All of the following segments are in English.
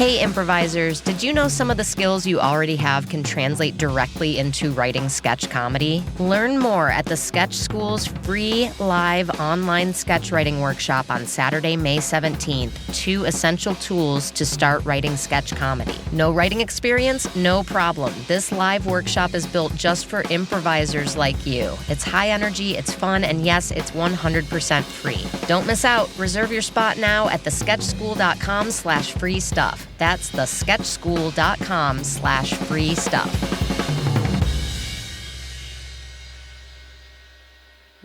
Hey improvisers, did you know some of the skills you already have can translate directly into writing sketch comedy? Learn more at the Sketch School's free live online sketch writing workshop on Saturday, May 17th. 2 essential tools to start writing sketch comedy. No writing experience? No problem. This live workshop is built just for improvisers like you. It's high energy, it's fun, and yes, it's 100% free. Don't miss out. Reserve your spot now at thesketchschool.com/free stuff. That's thesketchschool.com/free stuff.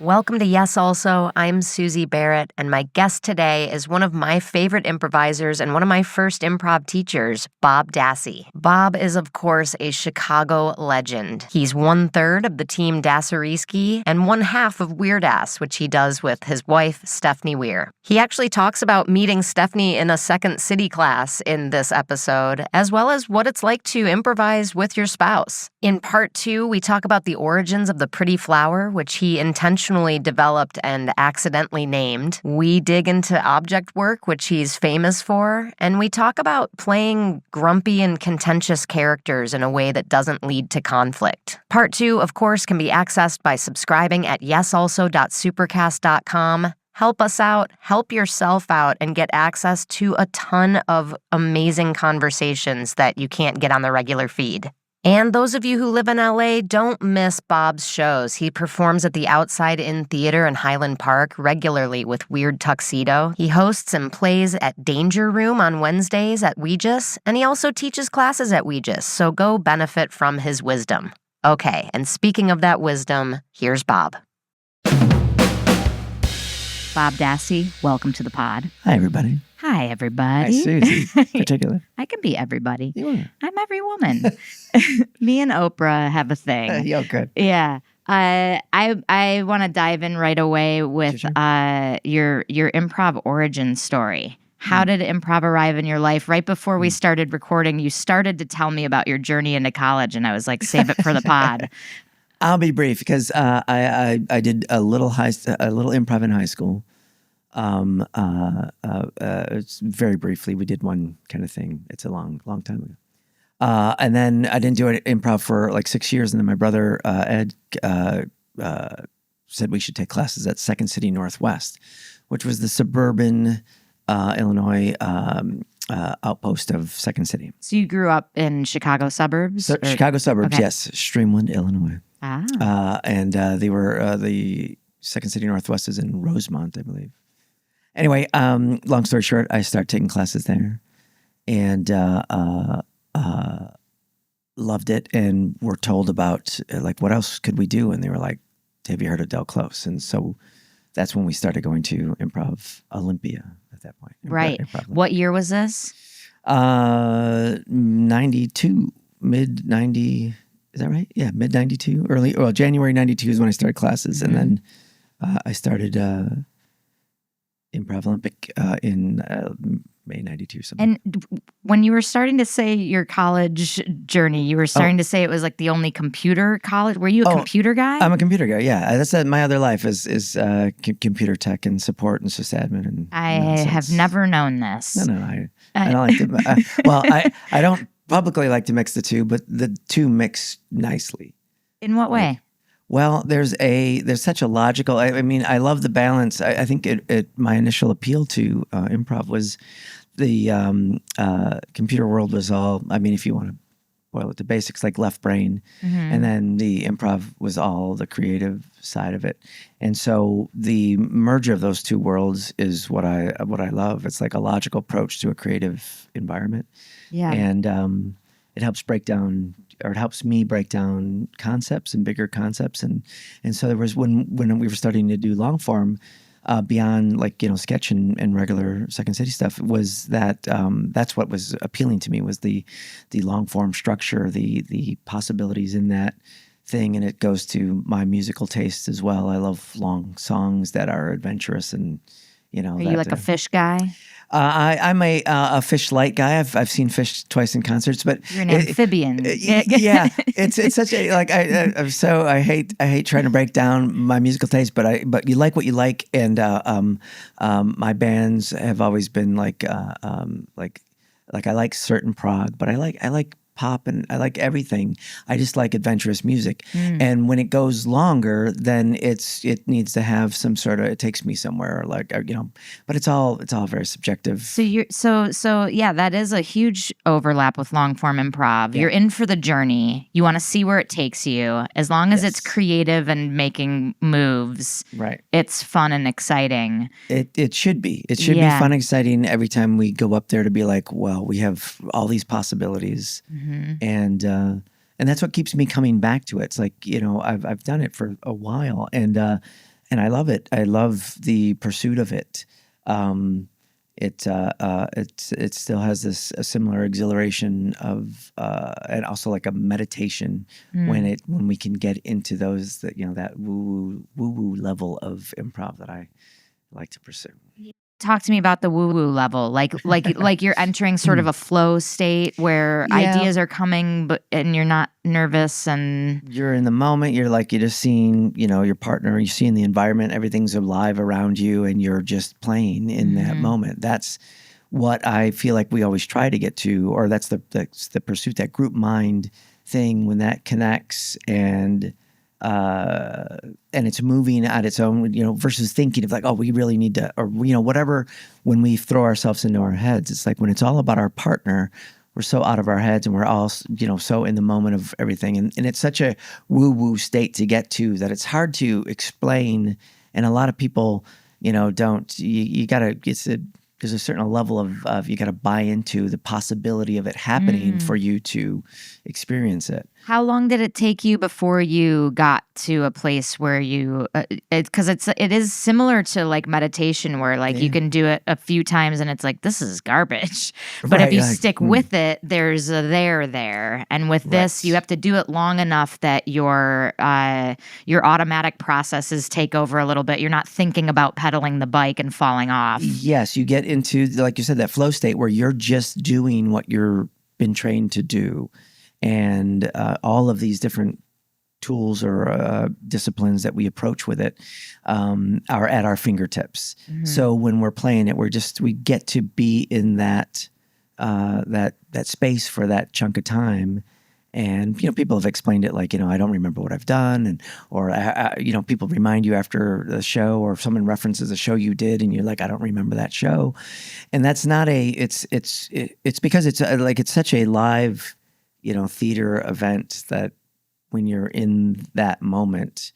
Welcome to Yes Also. I'm Suzi Barrett, and my guest today is one of my favorite improvisers and one of my first improv teachers, Bob Dassie. Bob is, of course, a Chicago legend. He's 1/3 of the team Dasariski and 1/2 of Weirdass, which he does with his wife, Stephnie Weir. He actually talks about meeting Stephnie in a Second City class in this episode, as well as what it's like to improvise with your spouse. In part 2, we talk about the origins of the Pretty Flower, which he intentionally developed and accidentally named. We dig into object work, which he's famous for, and we talk about playing grumpy and contentious characters in a way that doesn't lead to conflict. Part 2, of course, can be accessed by subscribing at yesalso.supercast.com. Help us out, help yourself out, and get access to a ton of amazing conversations that you can't get on the regular feed. And those of you who live in LA, don't miss Bob's shows. He performs at the Outside In Theater in Highland Park regularly with Weird Tuxedo. He hosts and plays at Danger Room on Wednesdays at Weirdass, and he also teaches classes at Weirdass, so go benefit from his wisdom. Okay, and speaking of that wisdom, here's Bob. Bob Dassie, welcome to the pod. Hi, everybody. Hi, everybody. Hi, Suzi, in particular. I can be everybody. You are. I'm every woman. Me and Oprah have a thing. Oh, good. Yeah. I want to dive in right away with Sure. your improv origin story. How did improv arrive in your life? Right before we started recording, you started to tell me about your journey into college, and I was like, save it for the pod. I'll be brief because I did a little improv in high school. It's very briefly, we did one kind of thing. It's a long time ago. And then I didn't do it improv for like 6 years. And then my brother, Ed, said we should take classes at Second City Northwest, which was the suburban, Illinois, outpost of Second City. So you grew up in Chicago suburbs? Chicago suburbs, okay. Yes. Streamland, Illinois. Ah. And they were, the Second City Northwest is in Rosemont, I believe. Anyway, long story short, I started taking classes there and loved it, and were told about like what else could we do, and they were like, have you heard of Del Close? And so that's when we started going to Improv Olympia at that point. Right. What year was this? 92, mid 90. Is that right? Yeah, mid 92, January 92 is when I started classes. Mm-hmm. And then I started Improv Olympic in May 92 something. And when you were starting to say your college journey, you were starting to say it was like the only computer college. Were you a computer guy? I'm a computer guy, yeah. That's my other life is computer tech and support and sysadmin. And I have never known this. No, I don't like to. Well, I don't publicly like to mix the two, but the two mix nicely. In what way? Well, there's such a logical. I mean, I love the balance. I think my initial appeal to improv was the computer world was all. I mean, if you want to boil it to basics, like left brain, and then the improv was all the creative side of it. And so the merger of those two worlds is what I love. It's like a logical approach to a creative environment. Yeah, and it helps it helps me break down concepts and bigger concepts. And so there was when we were starting to do long form, beyond like, sketch and regular Second City stuff, was that that's what was appealing to me, was the long form structure, the possibilities in that thing. And it goes to my musical taste as well. I love long songs that are adventurous and, Are you like a Fish guy? I'm a Fish light guy. I've seen Fish twice in concerts, but you're an amphibian. Yeah, it's such a like. I hate trying to break down my musical taste, but you like what you like, and my bands have always been like like I like certain prog, but I like pop and I like everything. I just like adventurous music. And when it goes longer, then it needs to have some sort of, it takes me somewhere, like, you know, but it's all very subjective. So you're so yeah, that is a huge overlap with long form improv. Yeah. You're in for the journey. You want to see where it takes you. As long as it's Yes. creative and making moves, Right. it's fun and exciting. It should be. It should be Yeah. fun, exciting every time we go up there to be like, well, we have all these possibilities. And that's what keeps me coming back to it. It's like, you know, I've done it for a while, and I love it. I love the pursuit of it. It still has a similar exhilaration of and also like a meditation when we can get into those, that, you know, that woo woo level of improv that I like to pursue. Talk to me about the woo-woo level, like you're entering sort of a flow state where ideas are coming, and you're not nervous, and you're in the moment. You're just seeing, you know, your partner. You're seeing the environment. Everything's alive around you, and you're just playing in that moment. That's what I feel like we always try to get to, or that's the pursuit, that group mind thing, when that connects and it's moving at its own, you know, versus thinking of like, oh, we really need to, or, you know, whatever. When we throw ourselves into our heads, it's like when it's all about our partner, we're so out of our heads, and we're all, you know, so in the moment of everything. And it's such a woo-woo state to get to that it's hard to explain. And a lot of people, you know, don't, you gotta, there's a certain level of you got to buy into the possibility of it happening for you to experience it. How long did it take you before you got to a place where you, because it is similar to like meditation, where like you can do it a few times and it's like, this is garbage. But if you stick with it, there's a there. And with this, you have to do it long enough that your automatic processes take over a little bit. You're not thinking about pedaling the bike and falling off. Yes, you get into, like you said, that flow state where you're just doing what you're been trained to do. And all of these different tools or disciplines that we approach with it are at our fingertips. So when we're playing it, we get to be in that space for that chunk of time. And, you know, people have explained it like, you know, I don't remember what I've done, or you know, people remind you after the show, or if someone references a show you did and you're like, I don't remember that show. And that's not it's because it's such a live, you know, theater event, that when you're in that moment,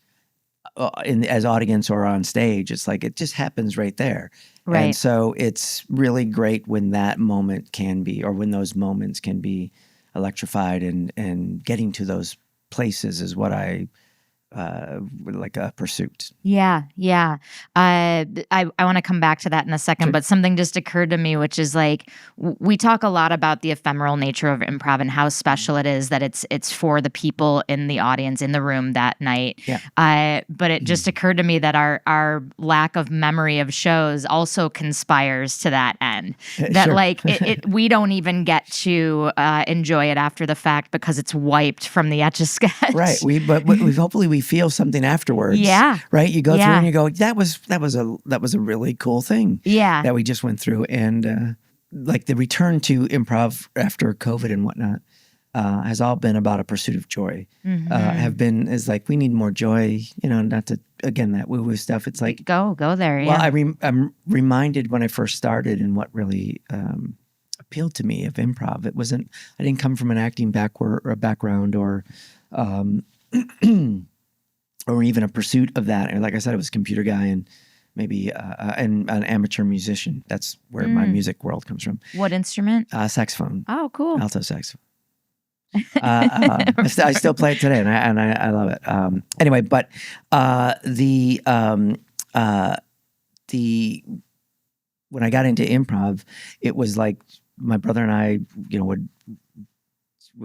as audience or on stage, it's like it just happens right there. Right. And so it's really great when that moment can be, or when those moments can be electrified, and getting to those places is what I like a pursuit. Yeah. I want to come back to that in a second, but something just occurred to me, which is like, we talk a lot about the ephemeral nature of improv and how special it is that it's for the people in the audience, in the room that night. Yeah. But it just occurred to me that our lack of memory of shows also conspires to that end. That Sure. like we don't even get to enjoy it after the fact because it's wiped from the Etch-a-Sketch. Right. But hopefully we feel something afterwards. Yeah. Right. You go through and you go, that was a really cool thing. Yeah. That we just went through, and like the return to improv after COVID and whatnot has all been about a pursuit of joy. Is like, we need more joy. You know, not to, again, that woo woo stuff. It's like go there. Well, Yeah. I'm reminded when I first started, and what really appealed to me of improv. I didn't come from an acting background or or even a pursuit of that. And like I said, I was a computer guy, and maybe and an amateur musician. That's where my music world comes from. What instrument? Saxophone. Oh, cool. Alto saxophone. I still play it today, and I love it. Anyway, but when I got into improv, it was like my brother and I, you know, would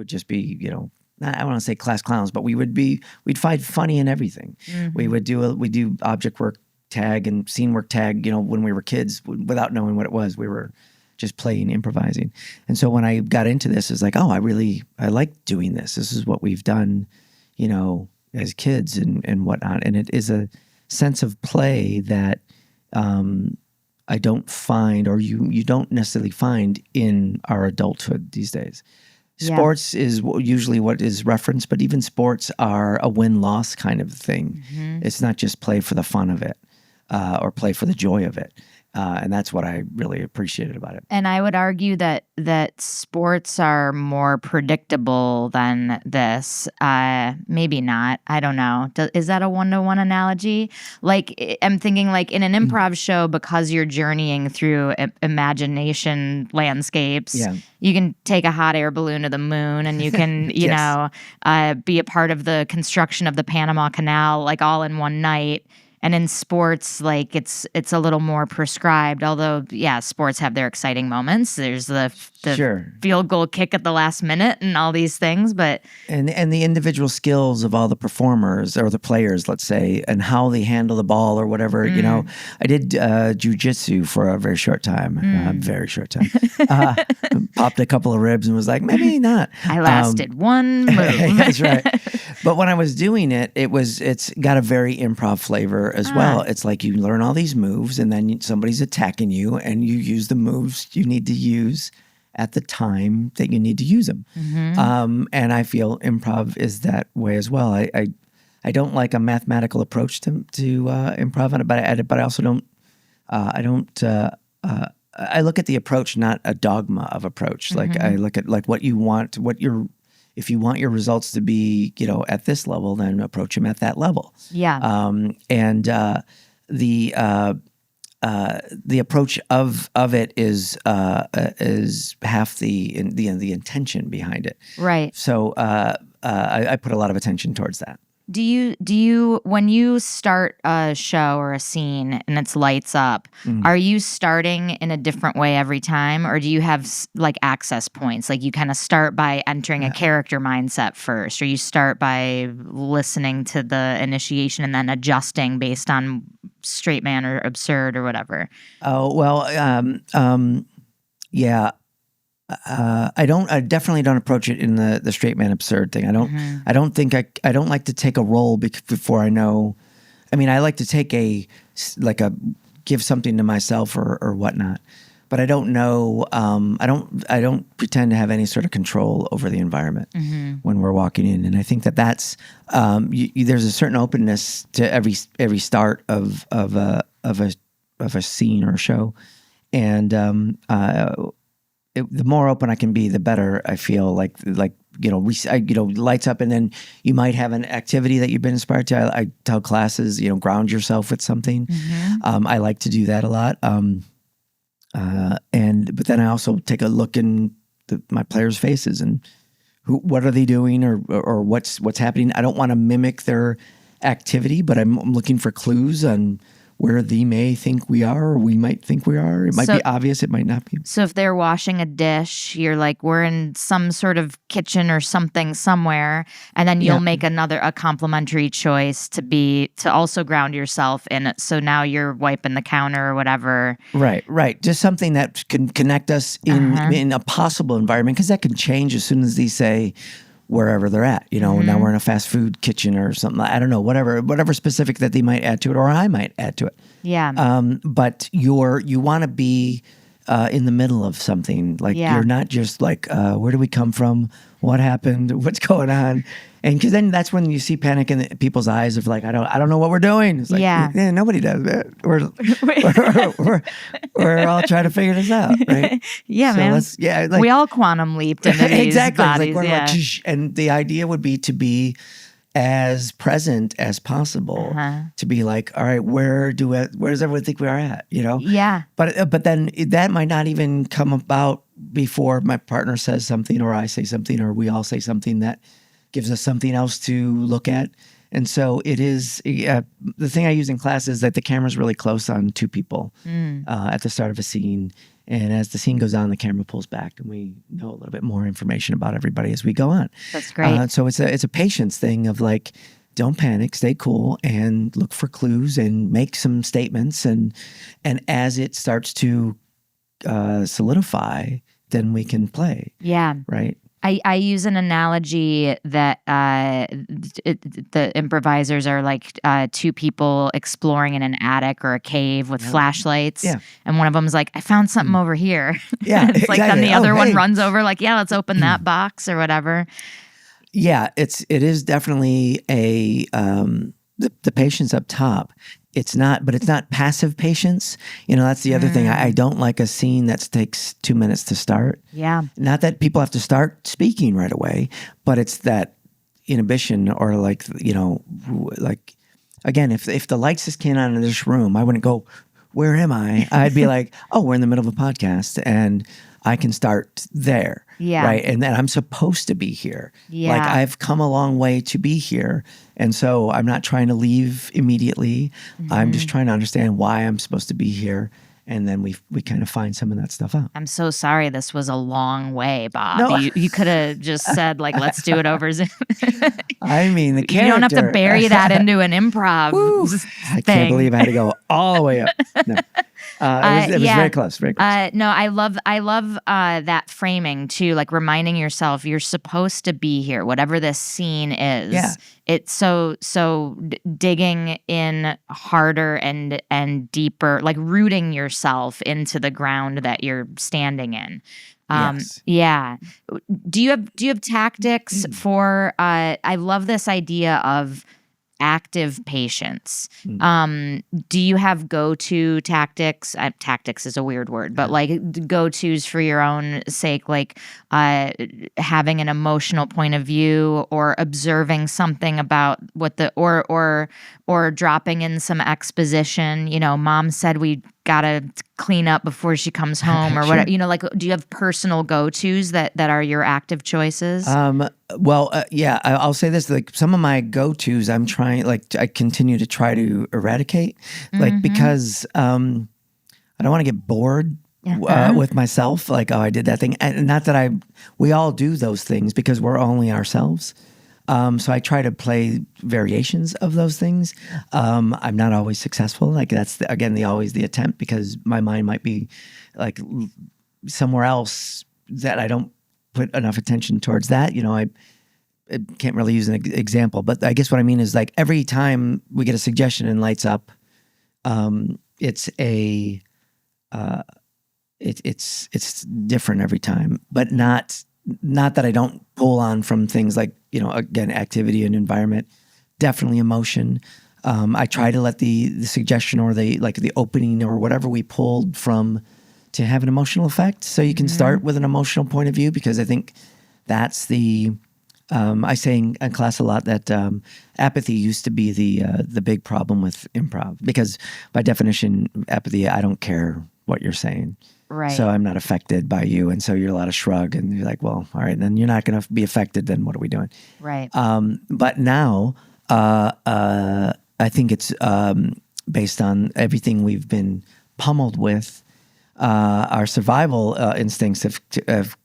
just be, you know, I don't want to say class clowns, but we'd find funny in everything. We do object work tag and scene work tag, you know, when we were kids, without knowing what it was. We were just playing, improvising. And so when I got into this, it's like, oh, I like doing this. This is what we've done, you know, as kids and whatnot. And it is a sense of play that I don't find, or you don't necessarily find in our adulthood these days. Sports is usually what is referenced, but even sports are a win-loss kind of thing. It's not just play for the fun of it or play for the joy of it. And that's what I really appreciated about it. And I would argue that sports are more predictable than this. Maybe not. I don't know. Is that a one-to-one analogy? Like, I'm thinking like in an improv show, because you're journeying through imagination landscapes, you can take a hot air balloon to the moon, and you can, you know, be a part of the construction of the Panama Canal, like all in one night. And in sports, like it's a little more prescribed. Although, sports have their exciting moments. There's the field goal kick at the last minute and all these things. But and the individual skills of all the performers or the players, let's say, and how they handle the ball or whatever. You know, I did jujitsu for a very short time. Popped a couple of ribs and was like, maybe not. I lasted one move. That's right. But when I was doing it, it's got a very improv flavor as well. It's like you learn all these moves, and then somebody's attacking you, and you use the moves you need to use at the time that you need to use them. And I feel improv is that way as well. I don't like a mathematical approach to improv, but I also don't. I look at the approach, not a dogma of approach. Like I look at like what you want, if you want your results to be, you know, at this level, then approach them at that level. And the approach of it is half the intention behind it. Right. So I put a lot of attention towards that. Do you when you start a show or a scene and it's lights up, are you starting in a different way every time, or do you have like access points? Like you kind of start by entering a character mindset first, or you start by listening to the initiation and then adjusting based on straight man or absurd or whatever? Oh, well, yeah. I definitely don't approach it in the straight man absurd thing. I don't like to take a role before I know. I mean, I like to take give something to myself or whatnot, but I don't know. I don't pretend to have any sort of control over the environment when we're walking in. And I think that's there's a certain openness to every start of a scene or a show. And, the more open I can be, the better I feel. Like lights up, and then you might have an activity that you've been inspired to. I tell classes, ground yourself with something. I like to do that a lot. But then I also take a look in my players' faces and what are they doing or what's happening. I don't want to mimic their activity, but I'm looking for clues on where they may think we are or we might think we are. It might be obvious, it might not be. So if they're washing a dish, you're like, we're in some sort of kitchen or something somewhere, and then you'll make a complimentary choice to also ground yourself in it. So now you're wiping the counter or whatever. Right. Just something that can connect us in a possible environment, because that can change as soon as they say wherever they're at. Now we're in a fast food kitchen or something. I don't know, whatever specific that they might add to it, or I might add to it. Yeah. But you want to be in the middle of something. Like you're not just like, where do we come from? What happened? What's going on? And because then that's when you see panic in people's eyes of like, I don't know what we're doing. It's like, nobody does that. We're all trying to figure this out, right? Man. We all quantum leaped into these bodies. And the idea would be to be as present as possible, to be like, all right, where does everyone think we are at? Yeah. But then that might not even come about before my partner says something, or I say something, or we all say something that gives us something else to look at. And so it is, the thing I use in class is that the camera's really close on two people at the start of a scene. And as the scene goes on, the camera pulls back, and we know a little bit more information about everybody as we go on. That's great. So it's a patience thing of like, don't panic, stay cool, and look for clues and make some statements. And as it starts to solidify, then we can play. Yeah. Right. I use an analogy that the improvisers are like two people exploring in an attic or a cave with flashlights. Yeah. And one of them's like, I found something over here. Yeah, It's like then exactly. the other Oh, one hey. runs over like, yeah, let's open that box or whatever. Yeah, it is definitely the patience up top. It's not passive patience. That's the other thing. I don't like a scene that takes 2 minutes to start. Yeah. Not that people have to start speaking right away, but it's that inhibition or like again, if the lights just came on in this room, I wouldn't go, where am I? I'd be like, oh, we're in the middle of a podcast and I can start there. Yeah. Right. And then I'm supposed to be here. Yeah. Like I've come a long way to be here. And so I'm not trying to leave immediately. I'm just trying to understand why I'm supposed to be here. And then we kind of find some of that stuff out. I'm so sorry this was a long way, Bob. No. You could have just said, like, let's do it over Zoom. I mean, the character. You don't have to bury that into an improv I thing. can't believe I had to go all the way up. No. It was very close, very close. No, I love that framing too, like reminding yourself you're supposed to be here, whatever this scene is. Yeah. It's so digging in harder and deeper, like rooting yourself into the ground that you're standing in. Yes. Yeah. Do you have tactics for? I love this idea of active patience. Do you have go-to tactics? Tactics is a weird word, but like go-tos for your own sake, like having an emotional point of view or observing something about what or dropping in some exposition. Mom said we gotta clean up before she comes home or Sure. whatever. Like, do you have personal go-tos that are your active choices? Yeah, I'll say this, like some of my go-tos I'm trying, like I continue to try to eradicate, like because I don't want to get bored with myself, like, oh, I did that thing. And not that we all do those things because we're only ourselves. So I try to play variations of those things. I'm not always successful. Like that's always the attempt because my mind might be like somewhere else that I don't put enough attention towards that. I can't really use an example, but I guess what I mean is like every time we get a suggestion and lights up, it's different every time, but not that I don't pull on from things like, again, activity and environment, definitely emotion. I try to let the suggestion or the opening or whatever we pulled from to have an emotional effect. So you can start with an emotional point of view because I think that's I say in class a lot that apathy used to be the big problem with improv because by definition, apathy, I don't care what you're saying. Right. So I'm not affected by you. And so you're allowed to shrug and you're like, well, all right, then you're not going to be affected. Then what are we doing? Right. But now I think it's based on everything we've been pummeled with. Our survival instincts have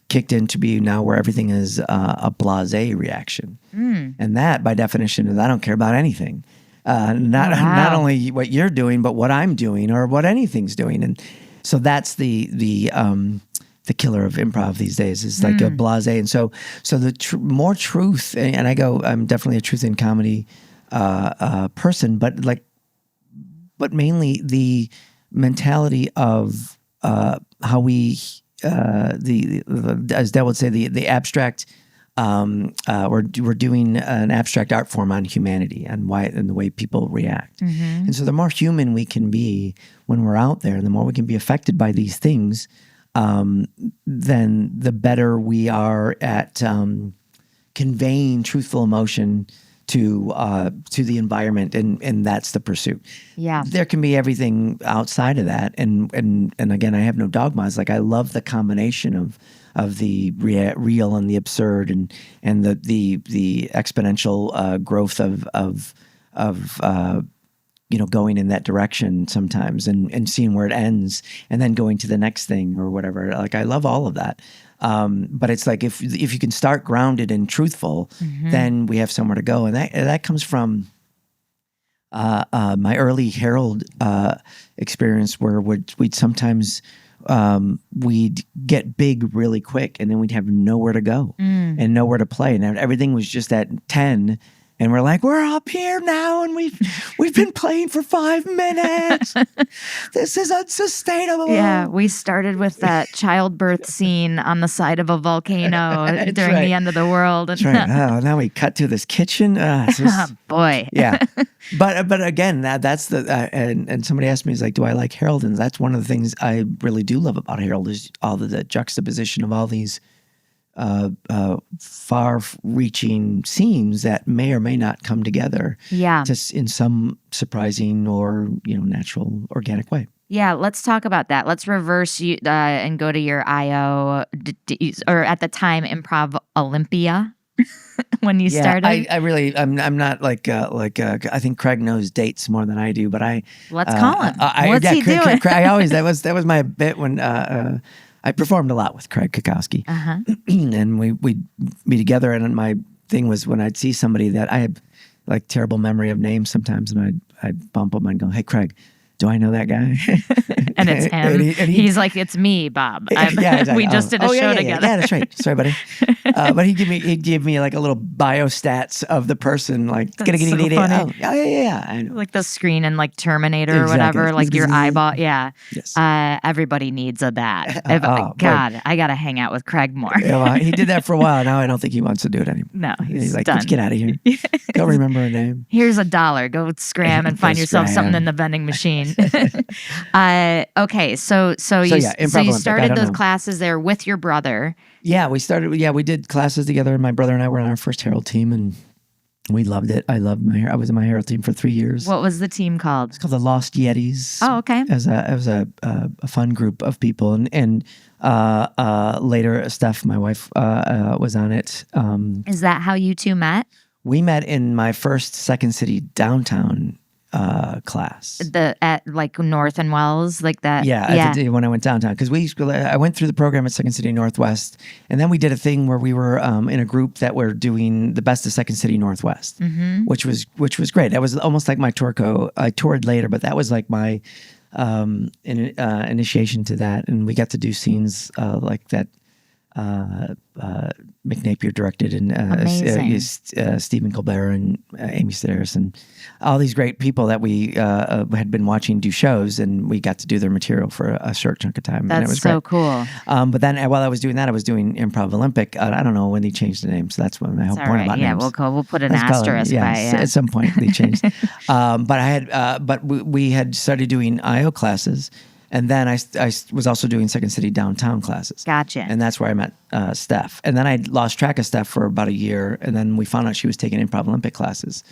kicked in to be now where everything is a blasé reaction. And that, by definition, is I don't care about anything. Not only what you're doing, but what I'm doing or what anything's doing. And so that's the killer of improv these days is like a blasé. And so the more truth, and I'm definitely a truth in comedy person, but mainly the mentality of how we as Dell would say the abstract we're doing an abstract art form on humanity and the way people react. And so the more human we can be when we're out there, the more we can be affected by these things, then the better we are at conveying truthful emotion to the environment, and that's the pursuit. Yeah. There can be everything outside of that, and again, I have no dogmas. Like I love the combination of the real and the absurd, and the exponential growth of going in that direction sometimes, and seeing where it ends, and then going to the next thing or whatever. Like I love all of that. But it's like if you can start grounded and truthful, then we have somewhere to go, and that comes from my early Herald experience, where we'd sometimes we'd get big really quick, and then we'd have nowhere to go and nowhere to play, and everything was just at 10. And we're like, we're up here now, and we've been playing for 5 minutes. This is unsustainable. Yeah, we started with that childbirth scene on the side of a volcano during the end of the world. That's right. Oh, now we cut to this kitchen. Boy. Yeah, but again, that's the and somebody asked me, is like, do I like Harold? And that's one of the things I really do love about Harold is all the juxtaposition of all these far-reaching scenes that may or may not come together, just in some surprising or natural, organic way. Yeah, let's talk about that. Let's reverse you and go to your IO, or at the time Improv Olympia. When you started, I'm not like I think Craig knows dates more than I do, but let's call him. What's he doing? That was my bit when. I performed a lot with Craig Kakowski, and we'd be together. And my thing was when I'd see somebody that I had like terrible memory of names sometimes, and I'd bump him and go, "Hey, Craig, do I know that guy?" And it's him. and he's like, "It's me, Bob. Exactly. We just did a show together." Yeah, that's right. Sorry, buddy. But he'd give me like a little biostats of the person, like That's so funny. Oh, yeah. I know. Like the screen in like Terminator or whatever, like your eyeball. Yeah. Yes. Everybody needs that. God, I got to hang out with Craig more. Yeah, well, he did that for a while. Now I don't think he wants to do it anymore. No, he's like, done. Let's get out of here. Don't remember her name. Here's $1. Go scram and find yourself something in the vending machine. Okay, so you started those classes there with your brother. Yeah, we started. Yeah, we did classes together. My brother and I were on our first Herald team, and we loved it. I was in my Herald team for 3 years. What was the team called? It's called the Lost Yetis. Oh, okay. It was a fun group of people, and later Steph, my wife, was on it. Is that how you two met? We met in my first Second City downtown class. At like North and Wells, like that. Yeah. When I went downtown, because I went through the program at Second City Northwest, and then we did a thing where we were in a group that were doing the best of Second City Northwest, which was great. That was almost like my tour. I toured later, but that was like my initiation to that, and we got to do scenes like that. Mick Napier directed, and Stephen Colbert and Amy Sedaris and all these great people that we had been watching do shows, and we got to do their material for a short chunk of time. That's and it was so great. Cool. But then while I was doing that, I was doing Improv Olympic. I don't know when they changed the name, so that's when I hope more about names. We'll put an asterisk by it. At some point they changed. But we had started doing IO classes. And then I was also doing Second City downtown classes. Gotcha. And that's where I met Steph. And then I lost track of Steph for about a year. And then we found out she was taking Improv Olympic classes.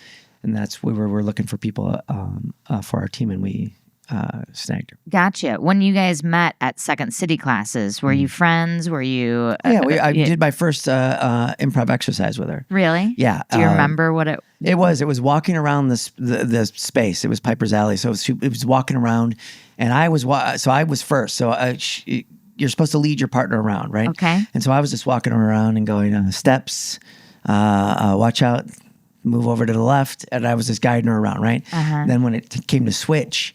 And that's we were looking for people for our team, and we snagged her. Gotcha. When you guys met at Second City classes, were you friends? Were you? I did my first improv exercise with her. Really? Yeah. Do you remember what it? It was walking around the space. It was Piper's Alley, so it was walking around, and I was first. So you're supposed to lead your partner around, right? Okay. And so I was just walking around and going steps, watch out, move over to the left, and I was just guiding her around, right? Then when it came to switch.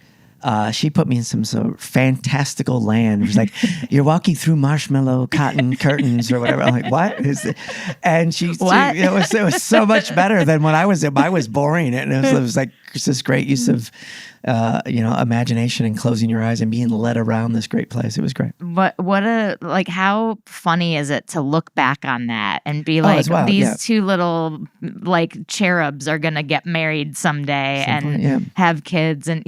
She put me in some sort of fantastical land. It was like, you're walking through marshmallow cotton curtains or whatever. I'm like, what is it? And it was so much better than when I was in. I was boring. And it was like this great use of, imagination and closing your eyes and being led around this great place. It was great. How funny is it to look back on that and be like, these two little like cherubs are going to get married someday and have kids and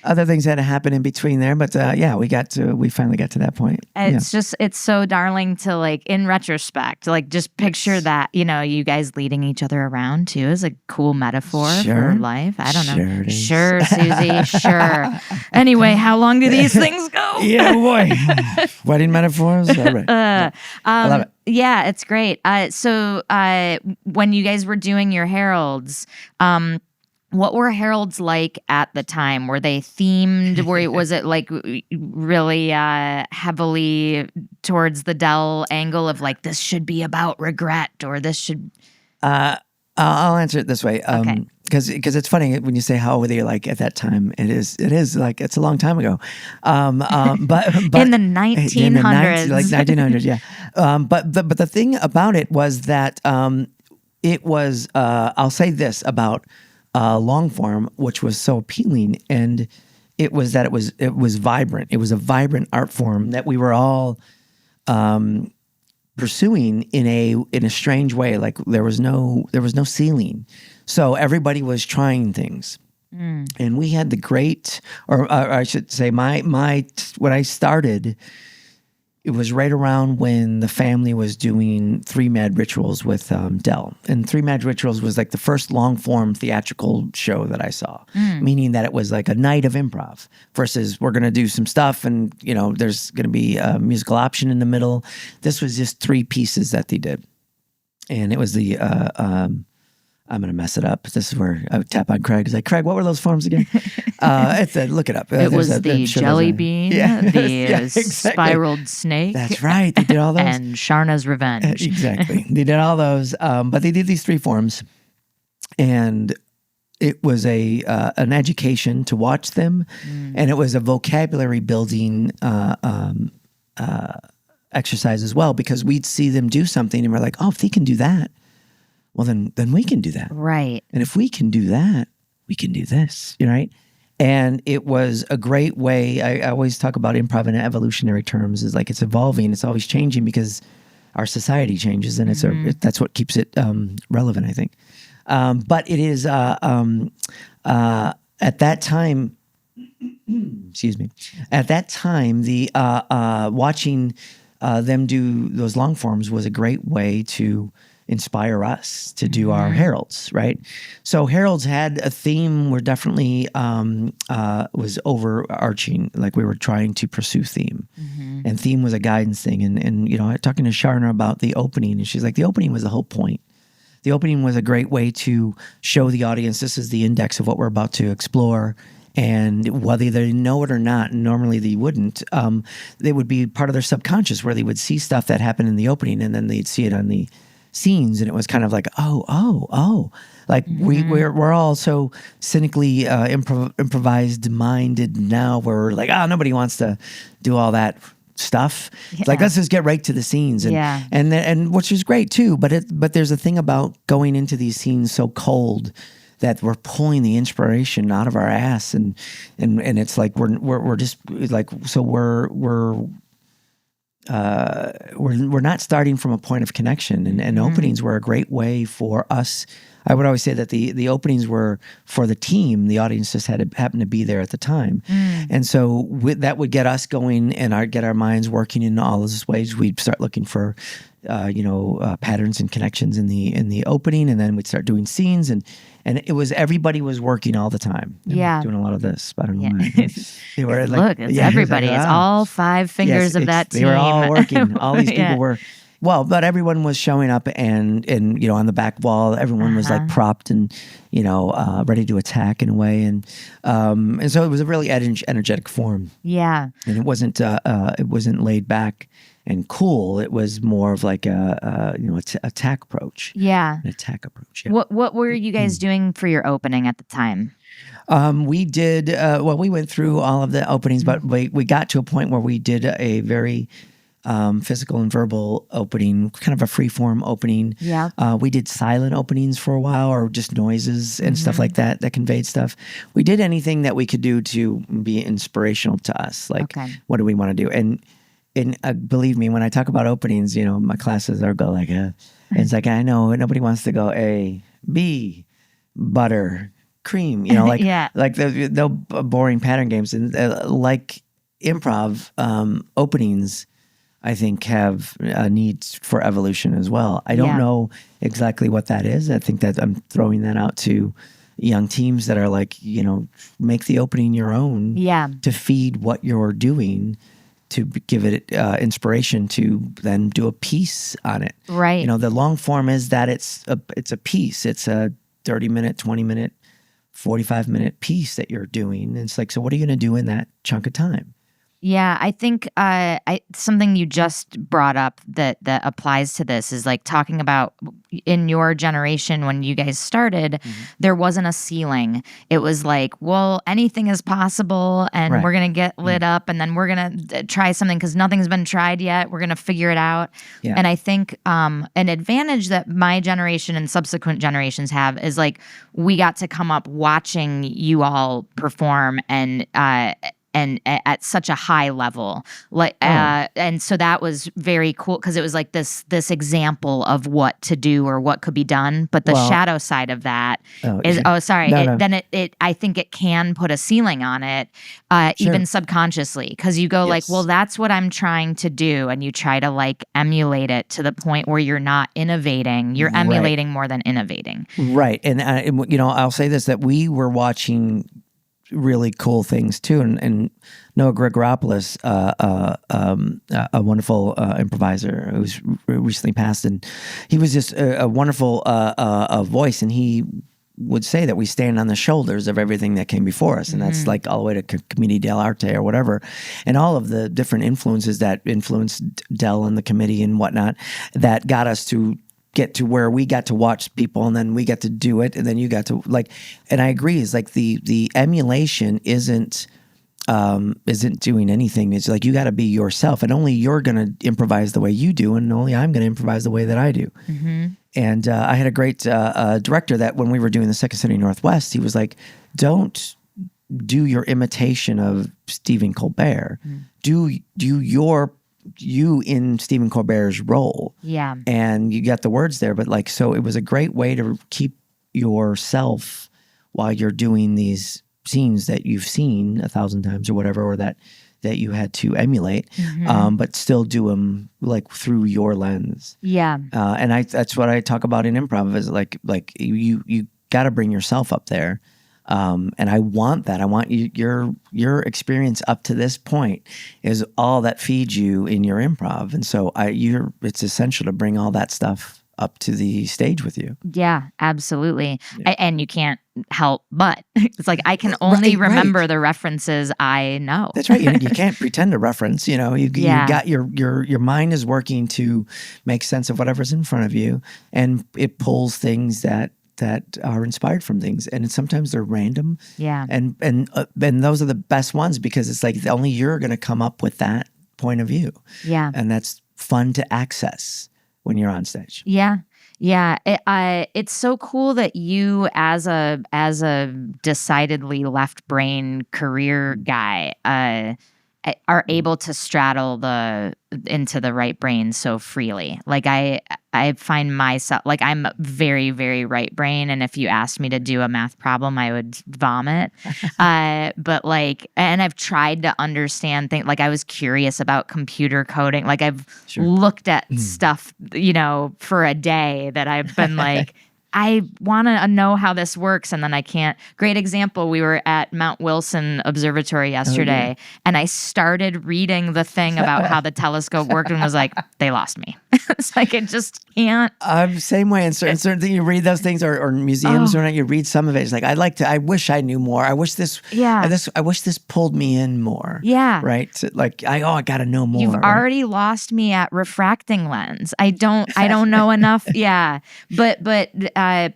other things had to happen in between there, but we finally got to that point. It's so darling to like in retrospect, like just picture that, you guys leading each other around too is a cool metaphor for life. I don't know. Sure, Suzi. Sure. Anyway, how long do these things go? Yeah, boy. Wedding metaphors. All right. I love it. Yeah, it's great. So when you guys were doing your heralds, what were heralds like at the time? Were they themed? Was it like really heavily towards the Dell angle of like this should be about regret or this should? I'll answer it this way. Okay. because it's funny when you say how were they like at that time. It is like it's a long time ago, but in the 1900s, like 1900s, yeah. But the thing about it was that it was I'll say this about long form, which was so appealing, and it was that it was vibrant. It was a vibrant art form that we were all pursuing in a strange way. Like there was no ceiling, so everybody was trying things. And we had the great, or I should say, my when I started, it was right around when the family was doing Three Mad Rituals with Dell. And Three Mad Rituals was like the first long form theatrical show that I saw, meaning that it was like a night of improv versus we're going to do some stuff and, there's going to be a musical option in the middle. This was just 3 pieces that they did. And it was the, I'm going to mess it up. This is where I would tap on Craig. He's like, Craig, what were those forms again? Look it up. It was the jelly bean, the exactly. spiraled snake. That's right. They did all those. And Sharna's Revenge. Exactly. They did all those. But they did these 3 forms. And it was an education to watch them. And it was a vocabulary building exercise as well, because we'd see them do something and we're like, oh, if they can do that, well, then we can do that. Right. And if we can do that, we can do this, right? And it was a great way. I always talk about improv in evolutionary terms, is like it's evolving. It's always changing because our society changes, and that's what keeps it relevant, I think. But it is at that time, excuse me, at that time, the watching them do those long forms was a great way to inspire us to do our heralds, right? So heralds had a theme. We're definitely was overarching, like we were trying to pursue theme, and theme was a guidance thing. And talking to Sharna about the opening, and she's like, the opening was the whole point. The opening was a great way to show the audience this is the index of what we're about to explore. And whether they know it or not, normally they wouldn't, they would be part of their subconscious where they would see stuff that happened in the opening and then they'd see it on the scenes, and it was kind of like, oh. Like we're all so cynically improvised minded now where we're like, nobody wants to do all that stuff. It's like, let's just get right to the scenes. And which is great too, but there's a thing about going into these scenes so cold that we're pulling the inspiration out of our ass, and it's like we're just like, so we're not starting from a point of connection, and openings were a great way for us. I would always say that the openings were for the team. The audience just happened to be there at the time, and so that would get us going and get our minds working in all those ways. We'd start looking for patterns and connections in the opening, and then we'd start doing scenes, and it was everybody was working all the time. Doing a lot of this, but I don't know why. They were like, look, it's everybody. It's all 5 fingers of that team. They were all working. All these people were. Well, but everyone was showing up, and on the back wall, everyone was like propped and ready to attack in a way, and so it was a really energetic form. Yeah, and it wasn't laid back and cool. It was more of like a attack approach. Yeah, an attack approach. Yeah. What were you guys doing for your opening at the time? We did we went through all of the openings, but we got to a point where we did a very physical and verbal opening, kind of a free form opening. Yeah. We did silent openings for a while, or just noises and stuff like that conveyed stuff. We did anything that we could do to be inspirational to us. Like, what do we want to do? And believe me, when I talk about openings, my classes are go like, it's like, I know nobody wants to go A, B, butter, cream, like the boring pattern games. And like improv openings, I think, have needs for evolution as well. I don't know exactly what that is. I think that I'm throwing that out to young teams that are like, make the opening your own to feed what you're doing, to give it inspiration to then do a piece on it. Right. The long form is that it's a piece. It's a 30-minute, 20-minute, 45-minute piece that you're doing. And it's like, so what are you going to do in that chunk of time? Yeah, I think something you just brought up that applies to this is like talking about in your generation when you guys started, there wasn't a ceiling. It was like, well, anything is possible, and Right. we're gonna get lit up, and then we're gonna try something because nothing's been tried yet. We're gonna figure it out. Yeah. And I think an advantage that my generation and subsequent generations have is like we got to come up watching you all perform and at such a high level, like, and so that was very cool because it was like this example of what to do or what could be done. But the shadow side of that is, then it I think it can put a ceiling on it, even subconsciously, because you go like, well, that's what I'm trying to do, and you try to like emulate it to the point where you're not innovating, you're emulating more than innovating. Right, and I'll say this, that we were watching really cool things too, and Noah Gregoropoulos, a wonderful improviser who's recently passed, and he was just a wonderful voice, and he would say that we stand on the shoulders of everything that came before us, and that's like all the way to Commedia dell'arte or whatever, and all of the different influences that influenced Dell and the committee and whatnot that got us to get to where we got to watch people, and then we got to do it, and then you got to like, and I agree, is like the emulation isn't doing anything. It's like you got to be yourself, and only you're going to improvise the way you do, and only I'm going to improvise the way that I do. And I had a great director that when we were doing the Second City Northwest, he was like, don't do your imitation of Stephen Colbert. Do you in Stephen Colbert's role. Yeah. And you got the words there, but like, so it was a great way to keep yourself while you're doing these scenes that you've seen 1,000 times or whatever, or that you had to emulate, but still do them like through your lens. Yeah. And that's what I talk about in improv is like you got to bring yourself up there. And I want that. I want your experience up to this point is all that feeds you in your improv, and so it's essential to bring all that stuff up to the stage with you. Yeah, absolutely. And you can't help but it's like I can only remember the references I know. That's right. You can't pretend to reference. You got your mind is working to make sense of whatever's in front of you, and it pulls things that are inspired from things, and sometimes they're random. Yeah. And those are the best ones because it's like only you're going to come up with that point of view. Yeah. And that's fun to access when you're on stage. Yeah. Yeah. It's so cool that you as a decidedly left brain career guy are able to straddle into the right brain so freely. Like I find myself, like I'm very, very right brain. And if you asked me to do a math problem, I would vomit. But like, and I've tried to understand things. Like I was curious about computer coding. Like I've looked at stuff, for a day that I've been like, I want to know how this works, and then I can't. Great example, we were at Mount Wilson Observatory yesterday, and I started reading the thing about how the telescope worked and was like, they lost me. It's like, it just can't. I'm the same way in certain things. You read those things or museums or not, you read some of it. It's like, I wish I knew more. I wish this, I wish this pulled me in more. Yeah. Right? So like, I got to know more. You've already lost me at refracting lens. I don't know enough. Yeah. But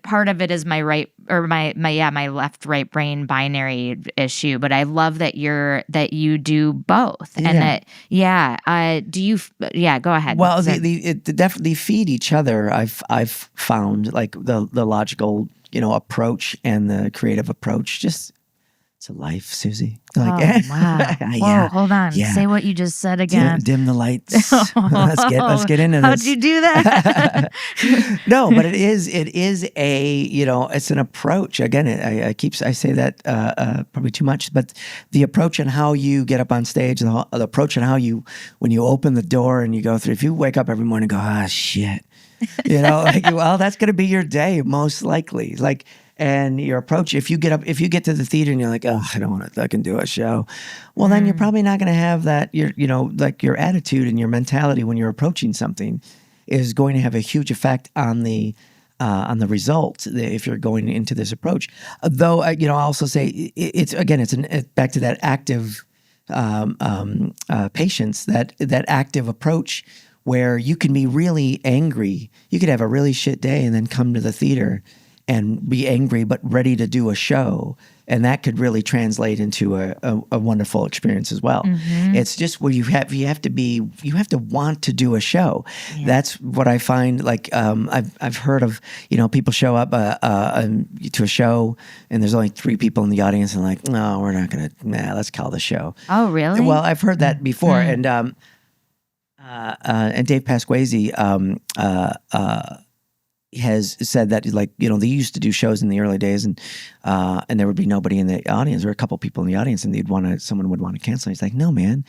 part of it is my right or my left right brain binary issue, but I love that you do both. And that do you go ahead. Well, they definitely feed each other. I've found like the logical approach and the creative approach just to life, Suzi. Like, wow. Whoa, hold on. Yeah. Say what you just said again. Dim the lights. Let's get into this. How'd you do that? No, but it is a, it's an approach. Again, I say that probably too much, but the approach and how you get up on stage, the approach and how when you open the door and you go through, if you wake up every morning and go, shit, well, that's going to be your day, most likely. Like, and your approach, if you get to the theater and you're like, I don't want to fucking do a show, well, then you're probably not going to have that. Like your attitude and your mentality when you're approaching something is going to have a huge effect on the result if you're going into this approach. Though, I'll also say it's back to that active patience, that active approach where you can be really angry. You could have a really shit day and then come to the theater and be angry but ready to do a show. And that could really translate into a wonderful experience as well. It's just where you have to want to do a show. Yeah. That's what I find. Like I've heard of people show up to a show and there's only 3 people in the audience and like, no, we're not gonna. Let's call the show. Oh, really? Well, I've heard that before, and Dave Pasquazi has said that, like, they used to do shows in the early days and there would be nobody in the audience or a couple people in the audience and someone would want to cancel. He's like, no, man,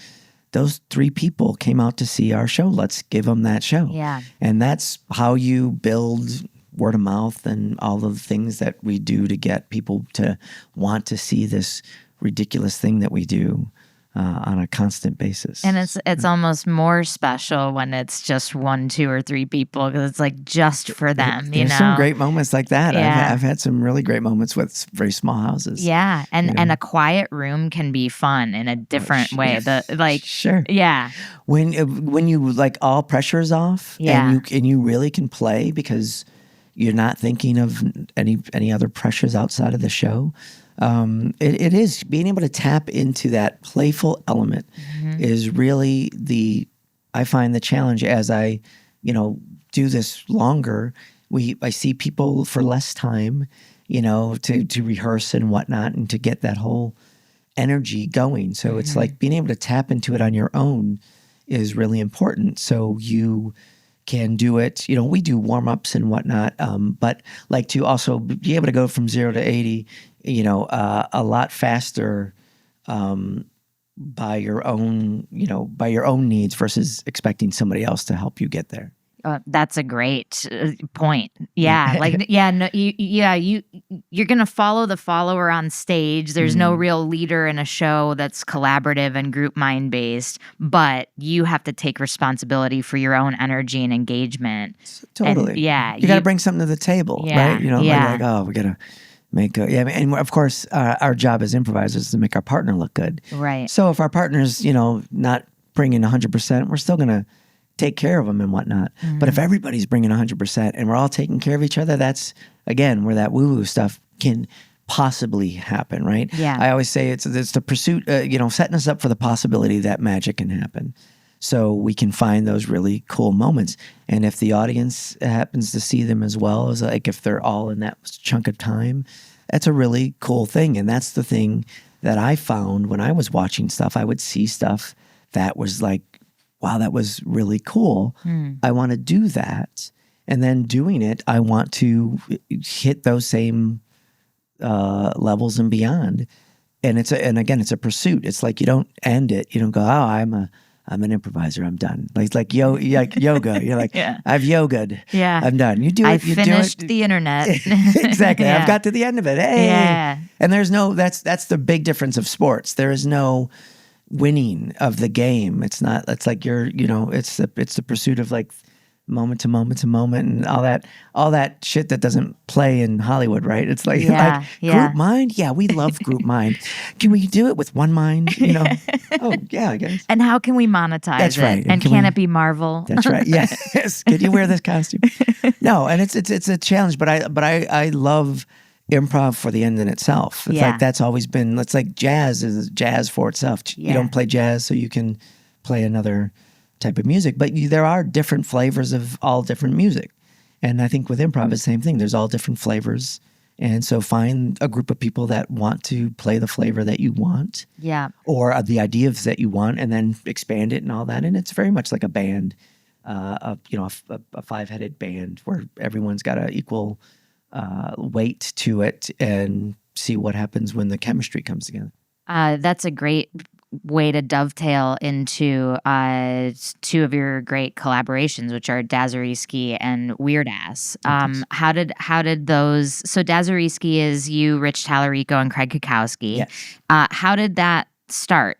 those 3 people came out to see our show. Let's give them that show. Yeah. And that's how you build word of mouth and all of the things that we do to get people to want to see this ridiculous thing that we do on a constant basis. And it's almost more special when it's just 1, 2, or 3 people because it's like just for them. There's some great moments like that. Yeah. I've had some really great moments with very small houses. Yeah, and a quiet room can be fun in a different way. Sure. Yeah. When you like all pressure's off, Yeah. and you really can play because you're not thinking of any other pressures outside of the show. It is being able to tap into that playful element is really I find the challenge as I, do this longer. I see people for less time, to rehearse and whatnot and to get that whole energy going. So it's like being able to tap into it on your own is really important. So you can do it. We do warm-ups and whatnot, but like to also be able to go from 0 to 80, a lot faster by your own needs versus expecting somebody else to help you get there. That's a great point. Yeah, you're gonna follow the follower on stage. There's no real leader in a show that's collaborative and group mind based, but you have to take responsibility for your own energy and engagement. Totally. And, you got to bring something to the table, right? Like, oh, we gotta make and of course our job as improvisers is to make our partner look good. Right. So if our partner's not bringing 100%, we're still gonna take care of them and whatnot. But if everybody's bringing 100% and we're all taking care of each other, that's, again, where that woo-woo stuff can possibly happen, right? Yeah. I always say it's the pursuit, setting us up for the possibility that magic can happen. So we can find those really cool moments. And if the audience happens to see them as well, as like if they're all in that chunk of time, that's a really cool thing. And that's the thing that I found when I was watching stuff. I would see stuff that was like, wow, that was really cool. I want to do that. And then doing it, I want to hit those same levels and beyond. And again, it's a pursuit. It's like you don't end it. You don't go, oh, I'm an improviser. I'm done. Like yoga. You're like, Yeah. I've yogaed. Yeah. I'm done. You do it. I You finished do it. the internet. Exactly. Yeah. I've got to the end of it. Hey. Yeah. And there's that's the big difference of sports. There is no winning of the game. It's not. It's like it's the pursuit of like moment to moment to moment and all that shit that doesn't play in Hollywood, right? It's like, group mind. Yeah, we love group mind. Can we do it with one mind? Oh yeah, I guess. And how can we monetize That's it? right. And can it be Marvel? That's right. Yes. Can you wear this costume? No, and it's a challenge, but I love improv for the end in itself. It's like that's always been. It's like jazz is jazz for itself. You don't play jazz so you can play another type of music, but there are different flavors of all different music. And I think with improv, it's the same thing. There's all different flavors. And so find a group of people that want to play the flavor that you want. Yeah. Or the ideas that you want, and then expand it and all that. And it's very much like a band, a five-headed band where everyone's got an equal weight to it, and see what happens when the chemistry comes together. That's a great way to dovetail into two of your great collaborations, which are Dasariski and Weirdass. How did those? So Dasariski is you, Rich Tallarico, and Craig Kukowski. Yes. How did that start?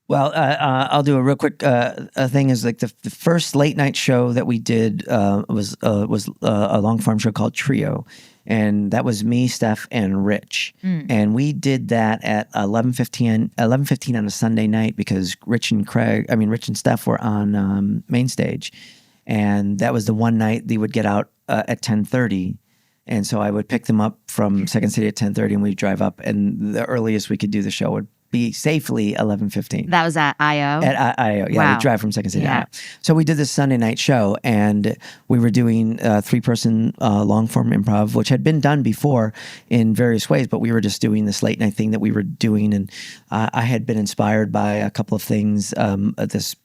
Well, I'll do a real quick thing. Is like the first late night show that we did was a long form show called Trio, And that was me, Steph, and Rich. And we did that at 11:15 on a Sunday night because Rich and Steph were on main stage. And that was the one night they would get out at 10:30. And so I would pick them up from Second City at 10:30 and we'd drive up. And the earliest we could do the show would be safely 11:15. That was at IO? At IO, yeah. Wow. We drive from Second City to Yeah. IO. So we did this Sunday night show and we were doing a 3-person long-form improv, which had been done before in various ways, but we were just doing this late night thing that we were doing. And I had been inspired by a couple of things. This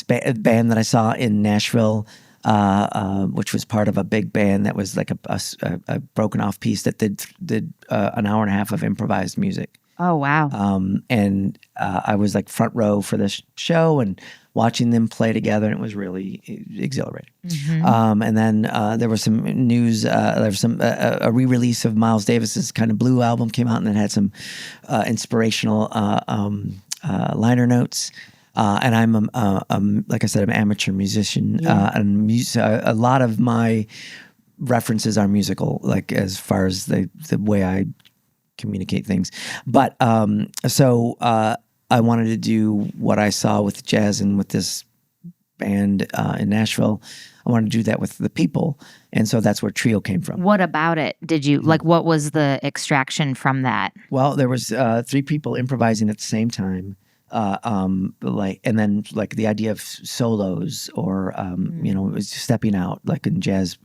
band that I saw in Nashville, which was part of a big band that was like a broken off piece that did an hour and a half of improvised music. Oh, wow. And I was like front row for this show and watching them play together, and it was really exhilarating. And then there was some news. There was a re-release of Miles Davis's kind of Blue album came out, and it had some inspirational liner notes. And I'm like I said, I'm an amateur musician, and a lot of my references are musical, like as far as the way I communicate things. But so I wanted to do what I saw with jazz and with this band in Nashville. I wanted to do that with the people, and so that's where Trio came from. What about it did you like? What was the extraction from that? Well, there was 3 people improvising at the same time. And then like the idea of solos or, it was stepping out, like in jazz,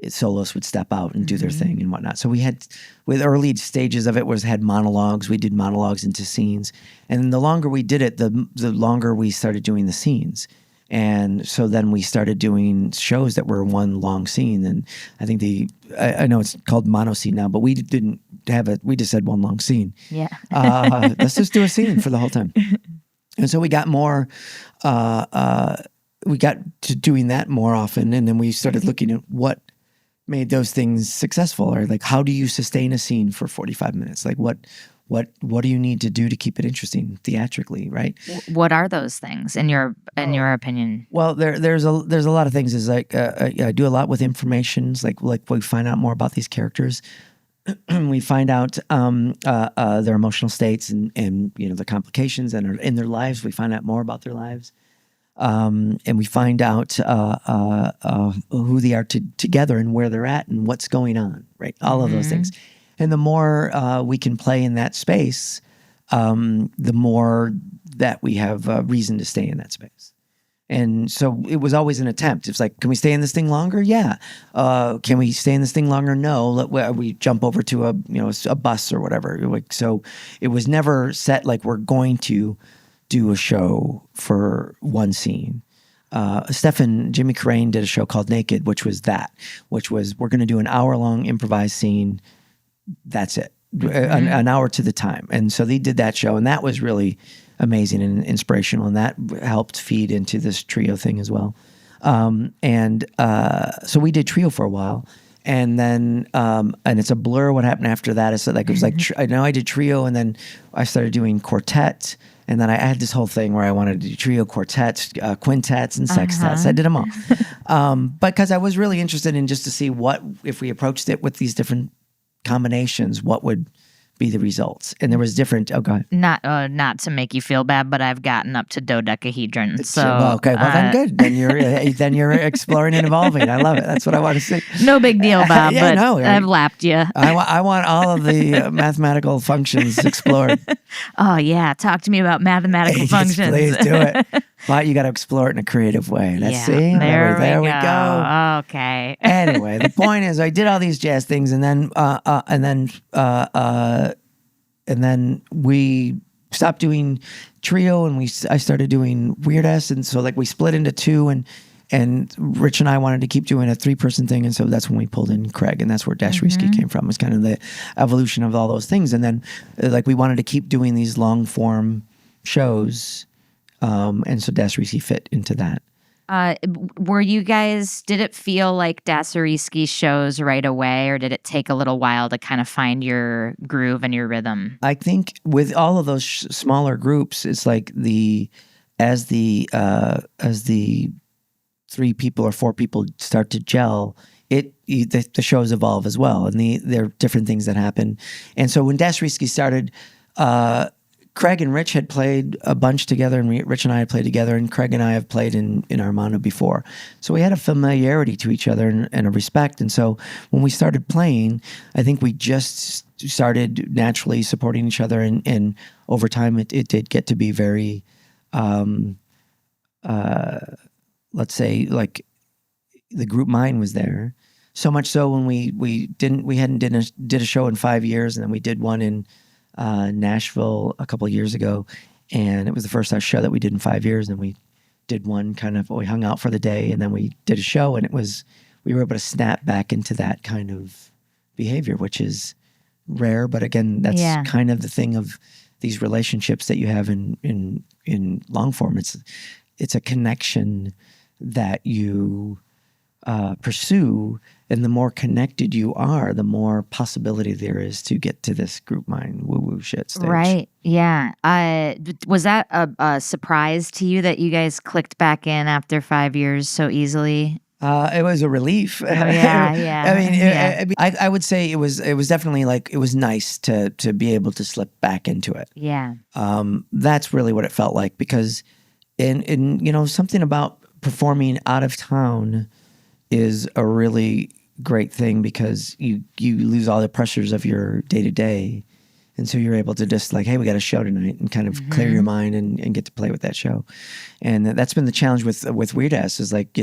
soloists would step out and do their thing and whatnot. So we had, with early stages of it had monologues. We did monologues into scenes. And the longer we did it, the longer we started doing the scenes. And so then we started doing shows that were one long scene. And I think I know it's called mono scene now, but we didn't have it. We just had one long scene. Yeah. Let's just do a scene for the whole time. And so we got more, we got to doing that more often. And then we started looking at what made those things successful, or like, how do you sustain a scene for 45 minutes? Like what do you need to do to keep it interesting theatrically, right? What are those things in your opinion? Well, there's a lot of things. Is like I do a lot with informations, like we find out more about these characters. We find out their emotional states and the complications and in their lives. We find out more about their lives, and we find out who they are together and where they're at and what's going on. Right, all of those things. And the more we can play in that space, the more that we have reason to stay in that space. And so it was always an attempt. It's like, can we stay in this thing longer? Yeah. Can we stay in this thing longer? No. We jump over to a bus or whatever. Like, so it was never set like we're going to do a show for one scene. Steph and Jimmy Carrane did a show called Naked, which was we're going to do an hour-long improvised scene. That's it. An hour to the time. And so they did that show, and that was really amazing and inspirational, and that helped feed into this Trio thing as well. So we did Trio for a while, and then and it's a blur what happened after that. It's like it was like I know I did Trio, and then I started doing quartet, and then I had this whole thing where I wanted to do Trio, quartets, quintets, and sextets. I did them all, but because I was really interested in just to see what if we approached it with these different combinations, what would be the results. And there was different. Oh, go ahead. Not to make you feel bad, but I've gotten up to dodecahedron. So okay, well then good. Then you're exploring and evolving. I love it. That's what I want to see. No big deal, Bob. Yeah, but no, I've lapped you. I want all of the mathematical functions explored. Oh yeah, talk to me about mathematical functions. Please do it. But you got to explore it in a creative way. There we go. Okay. Anyway, the point is, I did all these jazz things, and then we stopped doing Trio, and I started doing Weirdass, and so like we split into 2, and Rich and I wanted to keep doing a 3-person thing, and so that's when we pulled in Craig, and that's where Dasariski came from. It's kind of the evolution of all those things, and then like we wanted to keep doing these long form shows. And so Dasariski fit into that. Were you guys, did it feel like Dasariski shows right away, or did it take a little while to kind of find your groove and your rhythm? I think with all of those smaller groups, it's like as the 3 people or 4 people start to gel, the shows evolve as well, and there are different things that happen. And so when Dasariski started, Craig and Rich had played a bunch together, and Rich and I had played together, and Craig and I have played in Armando before. So we had a familiarity to each other and a respect. And so when we started playing, I think we just started naturally supporting each other, and over time it did get to be very, let's say, like the group mind was there. So much so when we hadn't did a show in 5 years, and then we did one in Nashville a couple of years ago, and it was the first show that we did in 5 years. And we did one we hung out for the day, and then we did a show, and we were able to snap back into that kind of behavior, which is rare. But again, that's kind of the thing of these relationships that you have in long form. It's a connection that you pursue, and the more connected you are, the more possibility there is to get to this group mind woo-woo shit stage. Right. Yeah. Was that a surprise to you that you guys clicked back in after 5 years so easily? It was a relief. Oh, yeah. I mean, I would say it was definitely like, it was nice to be able to slip back into it. Yeah. That's really what it felt like, because in something about performing out of town is a really great thing, because you lose all the pressures of your day-to-day. And so you're able to just like, hey, we got a show tonight, and kind of clear your mind and get to play with that show. And that's been the challenge with Weirdass, is like,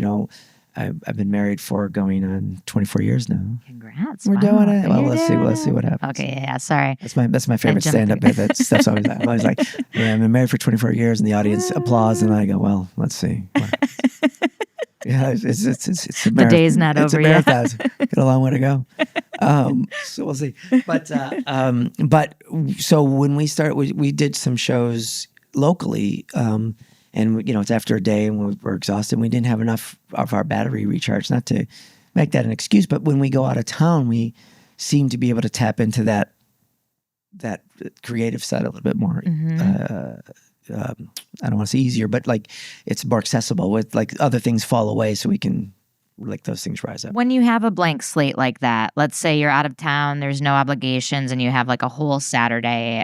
I've been married for going on 24 years now. Congrats. We're doing it. Well, let's see what happens. Okay, yeah, sorry. That's my favorite stand-up bit. That's always I'm always like, I've been married for 24 years, and the audience applauds, and I go, well, let's see. Yeah, it's a the day's not over yet. It's a marathon. Got a long way to go. So we'll see. But so when we start, we did some shows locally, and it's after a day, and we're exhausted. We didn't have enough of our battery recharge. Not to make that an excuse, but when we go out of town, we seem to be able to tap into that creative side a little bit more. I don't want to say easier, but like it's more accessible, with like other things fall away, so we can like those things rise up. When you have a blank slate like that, let's say you're out of town, there's no obligations, and you have like a whole Saturday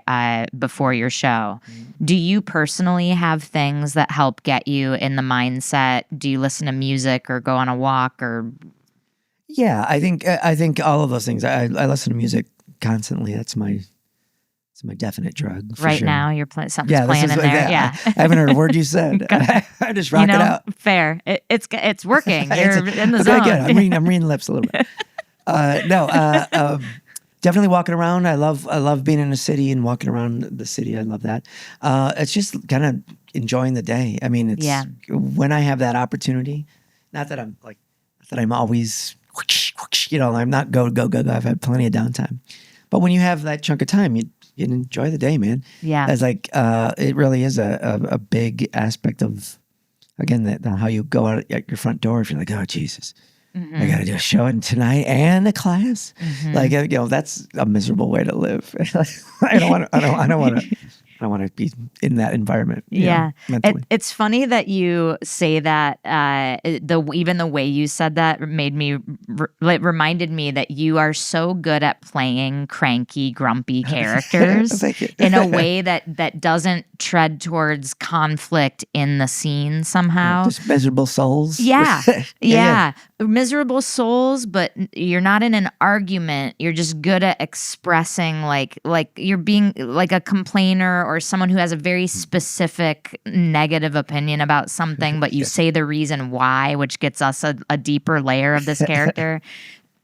before your show. Do you personally have things that help get you in the mindset? Do you listen to music or go on a walk or? Yeah, I think all of those things. I listen to music constantly. It's my definite drug. Right sure. Now, you're something's playing in there. Yeah, I haven't heard a word you said. I just rock it out. Fair. It's working. You're in the zone. Good. I'm reading lips a little bit. Definitely walking around. I love being in a city and walking around the city. I love that. It's just kind of enjoying the day. I mean, it's when I have that opportunity. Not that I'm always, I'm not go. I've had plenty of downtime. But when you have that chunk of time, you enjoy the day, man. Yeah. It's like, it really is a big aspect of, again, how you go out at your front door if you're like, oh, Jesus, I got to do a show tonight and a class. Like, that's a miserable way to live. I don't want to be in that environment. Yeah. Mentally. It's funny that you say that. Even the way you said that reminded me that you are so good at playing cranky, grumpy characters in a way that doesn't tread towards conflict in the scene somehow. Just miserable souls. Yeah. Yeah. Miserable souls, but you're not in an argument. You're just good at expressing like you're being like a complainer or someone who has a very specific negative opinion about something, but you say the reason why, which gets us a deeper layer of this character.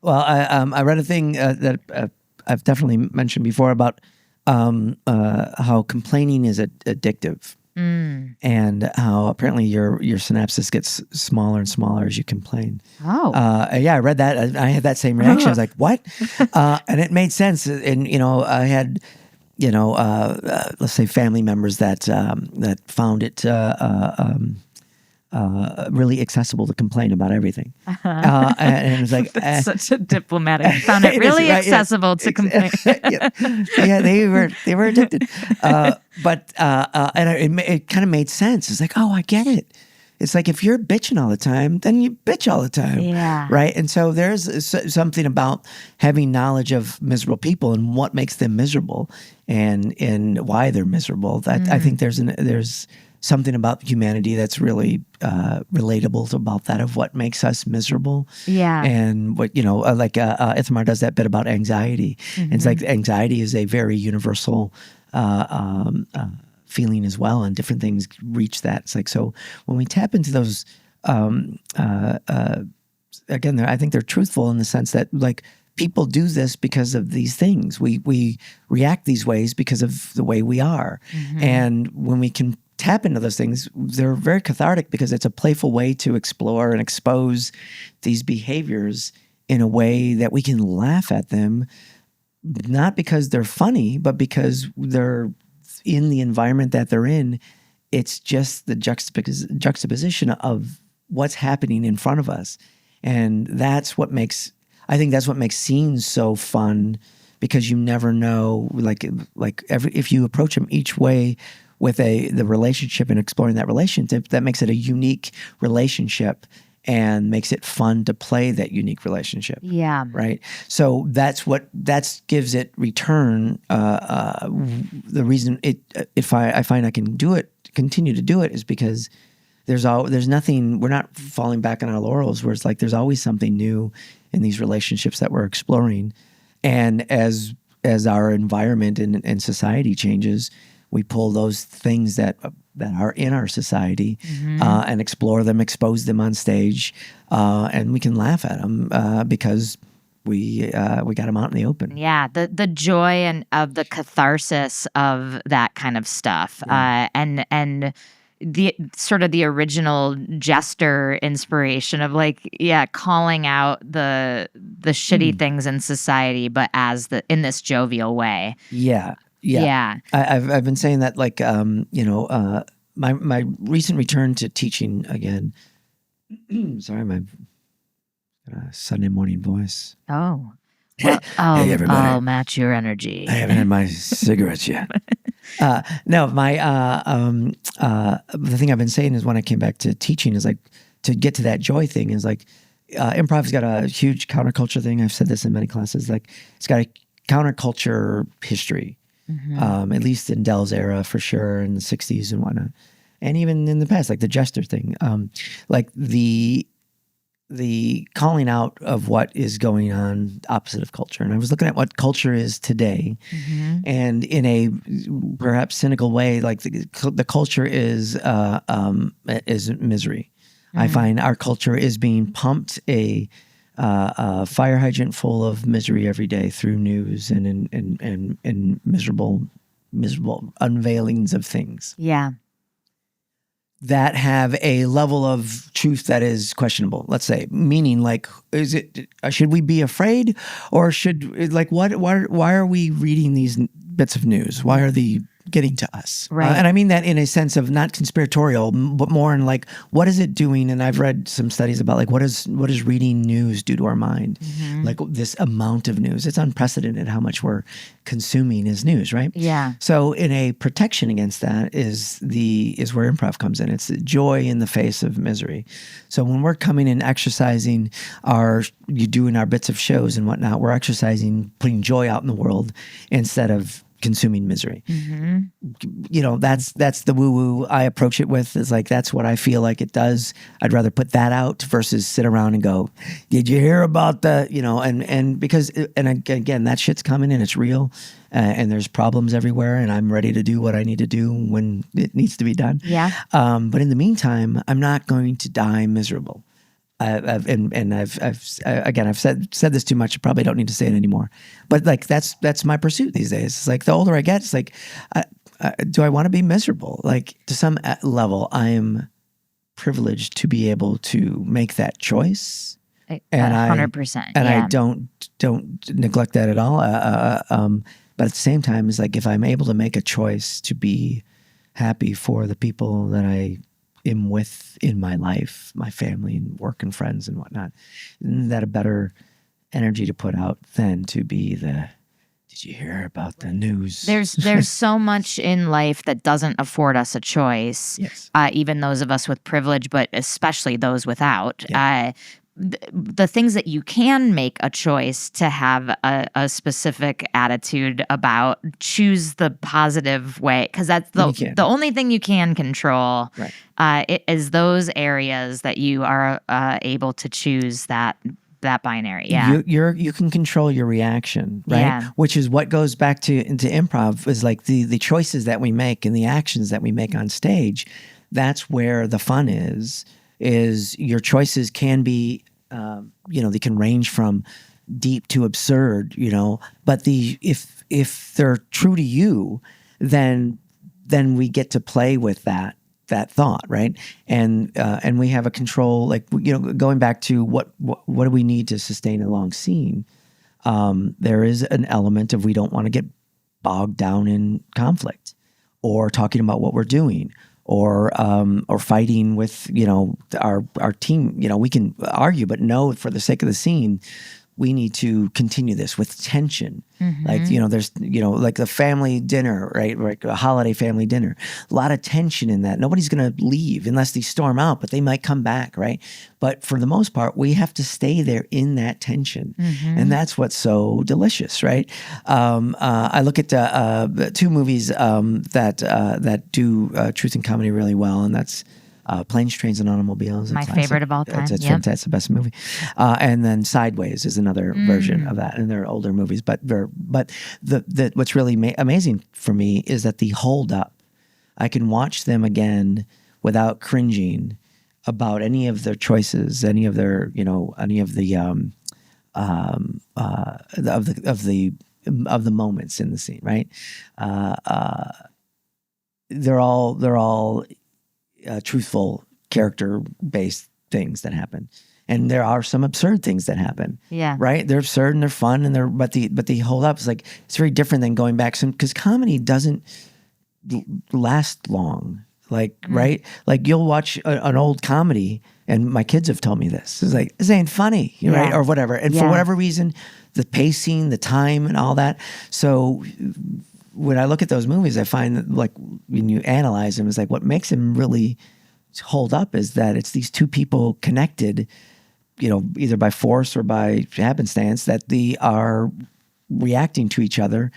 Well, I read a thing that I've definitely mentioned before about how complaining is addictive. And how apparently your synapses gets smaller and smaller as you complain. Oh. Yeah, I read that. I had that same reaction. I was like, what? And it made sense. And, I had, let's say family members that found it really accessible to complain about everything. And it was like... That's such a diplomatic... Found it really accessible to complain. Yeah, they were addicted. But it kind of made sense. It's like, oh, I get it. it's like if you're bitching all the time, then you bitch all the time. Yeah. Right. And so there's something about having knowledge of miserable people and what makes them miserable and why they're miserable. That I think there's something about humanity that's really relatable about that, of what makes us miserable. Yeah. And what, like Ithamar does that bit about anxiety. And it's like anxiety is a very universal feeling as well, and different things reach that. It's like, so when we tap into those, again, I think they're truthful in the sense that, like, people do this because of these things. We react these ways because of the way we are. And when we can tap into those things, they're very cathartic because it's a playful way to explore and expose these behaviors in a way that we can laugh at them, not because they're funny, but because they're in the environment that they're in. It's just the juxtaposition of what's happening in front of us. And that's what makes scenes so fun, because you never know, if you approach them each way with the relationship and exploring that relationship, that makes it a unique relationship and makes it fun to play that unique relationship. Yeah. Right. So that gives it return. The reason if I find I can continue to do it is because there's nothing, we're not falling back on our laurels, where it's like there's always something new in these relationships that we're exploring. And as our environment and society changes, we pull those things that are in our society and explore them, expose them on stage, and we can laugh at them because we got them out in the open. Yeah, the joy and of the catharsis of that kind of stuff, and the sort of the original jester inspiration of, like, calling out the shitty things in society, but in this jovial way. Yeah. I've been saying that, like, my recent return to teaching again. Sorry, my Sunday morning voice. Oh. Well, Hey, everybody. I'll match your energy. I haven't had my cigarettes yet. No, the thing I've been saying is, when I came back to teaching, is like, to get to that joy thing, is like, improv's got a huge counterculture thing. I've said this in many classes. Like, it's got a counterculture history, at least in Dell's era for sure, in the 60s and whatnot. And even in the past, like the jester thing, like the calling out of what is going on opposite of culture. And I was looking at what culture is today, and in a perhaps cynical way, like the culture is misery. I find our culture is being pumped a fire hydrant full of misery every day through news and miserable unveilings of things. Yeah. That have a level of truth that is questionable, let's say. Meaning, like, should we be afraid, or why are we reading these bits of news? Why are they getting to us? Right. And I mean that in a sense of not conspiratorial, but more in, like, what is it doing? And I've read some studies about, like, what does reading news do to our mind? Like, this amount of news, it's unprecedented how much we're consuming as news, right? Yeah. So in a protection against that is where improv comes in. It's joy in the face of misery. So when we're coming and exercising doing our bits of shows and whatnot, we're exercising, putting joy out in the world instead of consuming misery. That's the woo-woo I approach it with. Is like, that's what I feel like it does. I'd rather put that out versus sit around and go, did you hear about the, and because, and again, that shit's coming and it's real, and there's problems everywhere, and I'm ready to do what I need to do when it needs to be done. Yeah. But in the meantime, I'm not going to die miserable. I've said this too much. I probably don't need to say it anymore. But, like, that's my pursuit these days. It's like, the older I get, it's like, do I want to be miserable? Like, to some level, I am privileged to be able to make that choice, and 100%. I don't neglect that at all. But at the same time, it's like, if I'm able to make a choice to be happy for the people that I am with in my life, my family and work and friends and whatnot, isn't that a better energy to put out than to be Did you hear about the news? There's so much in life that doesn't afford us a choice. Yes. Even those of us with privilege, but especially those without. Yeah. The things that you can make a choice to have a specific attitude about, choose the positive way, because that's the only thing you can control. Right. It is those areas that you are able to choose that binary. Yeah. You can control your reaction, right? Yeah. Which is what goes back into improv, is like the choices that we make and the actions that we make on stage. That's where the fun is your choices can be, they can range from deep to absurd, but if they're true to you, then we get to play with that thought, right? And we have a control, like, going back to what do we need to sustain a long scene? There is an element of, we don't want to get bogged down in conflict or talking about what we're doing or fighting with, our team. We can argue, but no, for the sake of the scene, we need to continue this with tension. Mm-hmm. Like, there's, like the family dinner, right? Like a holiday family dinner. A lot of tension in that. Nobody's going to leave unless they storm out, but they might come back, right? But for the most part, we have to stay there in that tension. Mm-hmm. And that's what's so delicious, right? I look at two movies that do truth and comedy really well, and that's Planes, Trains, and Automobiles. My favorite of all time. It's fantastic. It's the best movie. And then Sideways is another version of that, and they're older movies. But what's really amazing for me is that the hold up, I can watch them again without cringing about any of their choices, any of their, any of the moments in the scene, right? They're all truthful, character-based things that happen, and there are some absurd things that happen. Yeah, right. They're absurd and they're fun, and but the hold up is like, it's very different than going back because comedy doesn't last long. Like right, like you'll watch an old comedy, and my kids have told me this. It's like, this ain't funny, right, or whatever. And for whatever reason, the pacing, the time, and all that. So when I look at those movies, I find that, like, when you analyze them, it's like what makes them really hold up is that it's these two people connected, either by force or by happenstance, that they are reacting to each other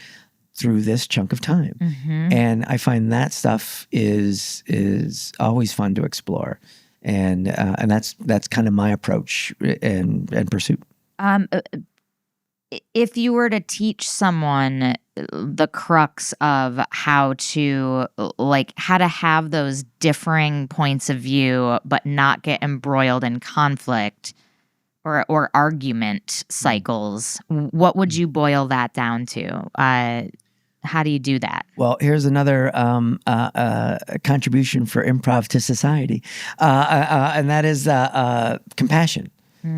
through this chunk of time. Mm-hmm. And I find that stuff is always fun to explore. And that's kind of my approach and pursuit. If you were to teach someone the crux of how to have those differing points of view but not get embroiled in conflict or argument cycles, what would you boil that down to? How do you do that? Well, here's another contribution for improv to society, and that is compassion.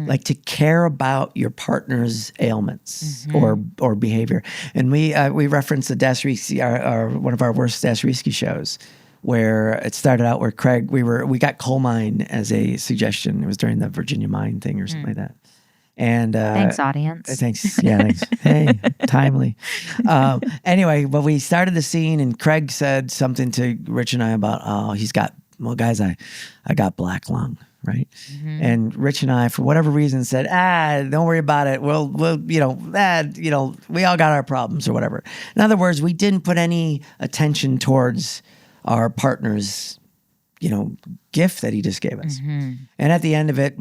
Like to care about your partner's ailments or behavior. And we referenced the Dasariski, one of our worst Dasariski shows, where it started out where Craig, we got coal mine as a suggestion. It was during the Virginia mine thing or something like that. And thanks, audience. Thanks. Yeah, thanks. Hey, timely. Anyway, but we started the scene, and Craig said something to Rich and I about, guys, I got black lung. Right. Mm-hmm. And Rich and I, for whatever reason, said, don't worry about it. We'll we all got our problems or whatever. In other words, we didn't put any attention towards our partner's, gift that he just gave us. Mm-hmm. And at the end of it,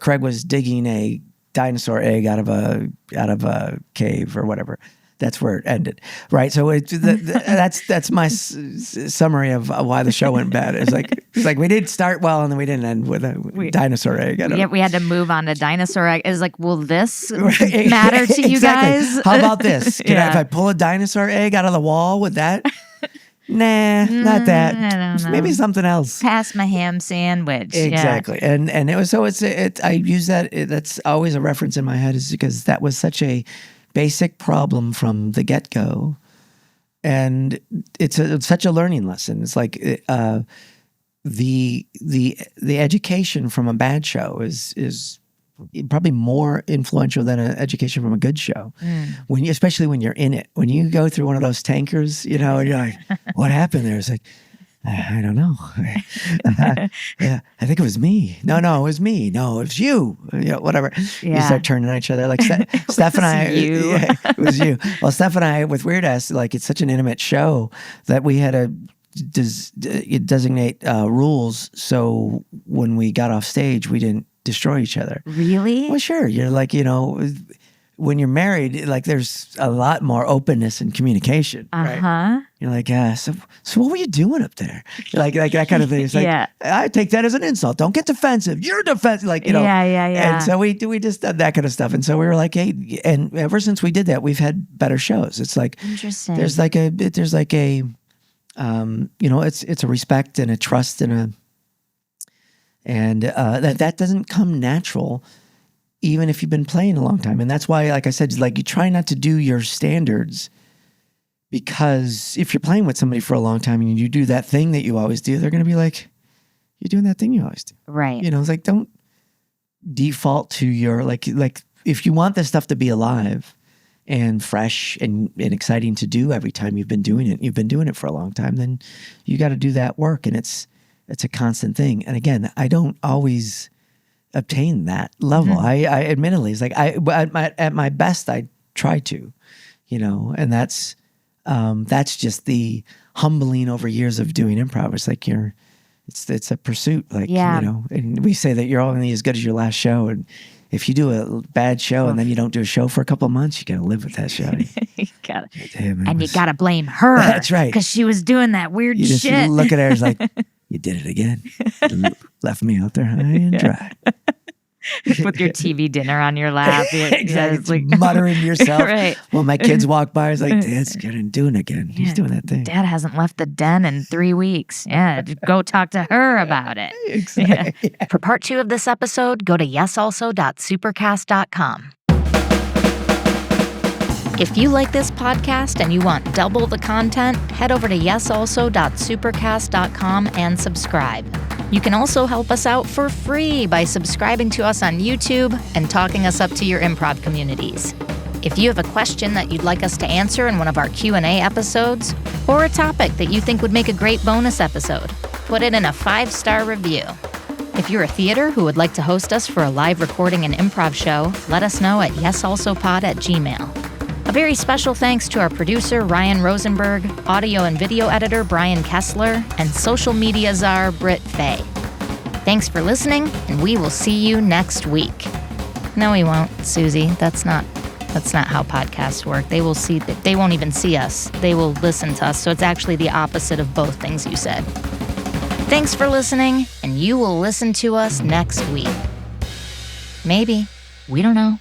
Craig was digging a dinosaur egg out of a cave or whatever. That's where it ended, right? So that's my summary of why the show went bad. It's like we did start well, and then we didn't end with a dinosaur egg. We had to move on to dinosaur egg. It's like, will this matter to you guys? How about this? If I pull a dinosaur egg out of the wall, would that? Nah, not that. I don't know. Maybe something else. Pass my ham sandwich. Exactly, yeah. and it was I use that. That's always a reference in my head, is because that was such a basic problem from the get-go, and it's such a learning lesson. It's like the education from a bad show is probably more influential than an education from a good show. Especially when you're in it. When you go through one of those tankers, and you're like, what happened there? It's like, I don't know. Yeah, I think it was me. No, it was me. No, it was you. Whatever. Yeah. You start turning on each other. Like Steph and I. You. It was you. Well, Steph and I with Weirdass, like it's such an intimate show that we had to designate rules. So when we got off stage, we didn't destroy each other. Really? Well, sure. You're like, when you're married, like there's a lot more openness and communication. Right? You're like, so what were you doing up there? Like that kind of thing. It's like, I take that as an insult. Don't get defensive. You're defensive. Like, Yeah. And so we just did that kind of stuff. And so we were like, hey, and ever since we did that, we've had better shows. It's like, interesting. There's like a, it's a respect and a trust and that doesn't come natural even if you've been playing a long time. And that's why, like I said, like you try not to do your standards, because if you're playing with somebody for a long time and you do that thing that you always do, they're going to be like, you're doing that thing you always do. Right. It's like, don't default to your, like if you want this stuff to be alive and fresh and exciting to do every time you've been doing it for a long time, then you got to do that work. And it's a constant thing. And again, I don't always obtain that level. I admittedly, it's like at my best, I try to, and that's just the humbling over years of doing improv. It's like it's a pursuit, like, and we say that you're only as good as your last show. And if you do a bad show and then you don't do a show for a couple of months, you got to live with that show. You got to blame her. That's right. Because she was doing that weird shit. You look at her, it's like, you did it again. Left me out there high and dry. With your TV dinner on your lap. Exactly. Like, muttering to yourself. Right. Well, my kids walk by, it's like, Dad's doing it again. He's doing that thing. Dad hasn't left the den in 3 weeks. Yeah, go talk to her about it. Exactly. Yeah. For part 2 of this episode, go to yesalso.supercast.com. If you like this podcast and you want double the content, head over to yesalso.supercast.com and subscribe. You can also help us out for free by subscribing to us on YouTube and talking us up to your improv communities. If you have a question that you'd like us to answer in one of our Q&A episodes, or a topic that you think would make a great bonus episode, put it in a 5-star review. If you're a theater who would like to host us for a live recording and improv show, let us know at yesalsopod@gmail.com. A very special thanks to our producer, Ryan Rosenberg, audio and video editor, Brian Kessler, and social media czar, Britt Faye. Thanks for listening, and we will see you next week. No, we won't, Suzi. That's not how podcasts work. They won't even see us. They will listen to us, so it's actually the opposite of both things you said. Thanks for listening, and you will listen to us next week. Maybe. We don't know.